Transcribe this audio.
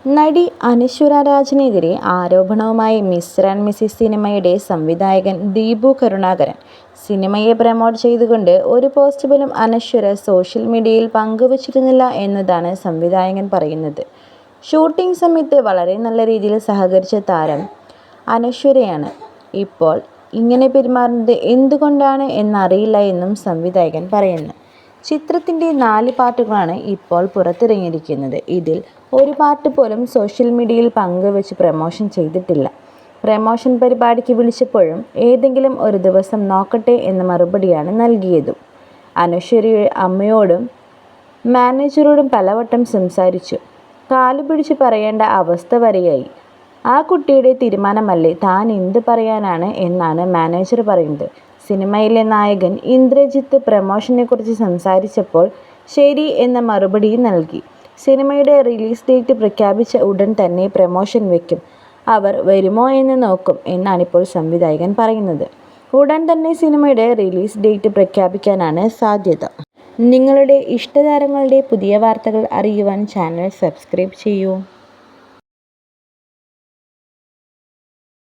നടി അനശ്വര രാജിനെതിരെ ആരോപണവുമായി mister and Mrs സിനിമയുടെ സംവിധായകൻ ദീപു കരുണാകരൻ സിനിമയെ പ്രമോട്ട് ചെയ്തുകൊണ്ട് ഒരു പോസ്റ്റ് പോലും അനശ്വര സോഷ്യൽ മീഡിയയിൽ പങ്കുവച്ചിരുന്നില്ല എന്നതാണ് സംവിധായകൻ പറയുന്നത്. ഷൂട്ടിംഗ് സമയത്ത് വളരെ നല്ല രീതിയിൽ സഹകരിച്ച താരം അനശ്വരയാണ്. ഇപ്പോൾ ഇങ്ങനെ പെരുമാറുന്നത് എന്തുകൊണ്ടാണ് എന്നറിയില്ല എന്നും സംവിധായകൻ പറയുന്നു. ചിത്രത്തിൻ്റെ 4 പാർട്ടുകളാണ് ഇപ്പോൾ പുറത്തിറങ്ങിയിരിക്കുന്നത്. ഇതിൽ ഒരു പാർട്ട് പോലും സോഷ്യൽ മീഡിയയിൽ പങ്കുവച്ച് പ്രമോഷൻ ചെയ്തിട്ടില്ല. പ്രമോഷൻ പരിപാടിക്ക് വിളിച്ചപ്പോഴും ഏതെങ്കിലും ഒരു ദിവസം നോക്കട്ടെ എന്ന മറുപടിയാണ് നൽകിയതും. അനശ്വരയുടെ അമ്മയോടും മാനേജറോടും പലവട്ടം സംസാരിച്ചു. കാലുപിടിച്ച് പറയേണ്ട അവസ്ഥ വരെയായി. ആ കുട്ടിയുടെ തീരുമാനമല്ലേ, താൻ എന്ത് പറയാനാണ് എന്നാണ് മാനേജർ പറയുന്നത്. സിനിമയിലെ നായകൻ ഇന്ദ്രജിത്ത് പ്രമോഷനെക്കുറിച്ച് സംസാരിച്ചപ്പോൾ ശരി എന്ന മറുപടി നൽകി. സിനിമയുടെ റിലീസ് ഡേറ്റ് പ്രഖ്യാപിച്ച ഉടൻ തന്നെ പ്രമോഷൻ വയ്ക്കും. അവർ വരുമോ എന്ന് നോക്കും എന്നാണിപ്പോൾ സംവിധായകൻ പറയുന്നത്. ഉടൻ തന്നെ സിനിമയുടെ റിലീസ് ഡേറ്റ് പ്രഖ്യാപിക്കാനാണ് സാധ്യത. നിങ്ങളുടെ ഇഷ്ടതാരങ്ങളുടെ പുതിയ വാർത്തകൾ അറിയുവാൻ ചാനൽ സബ്സ്ക്രൈബ് ചെയ്യൂ.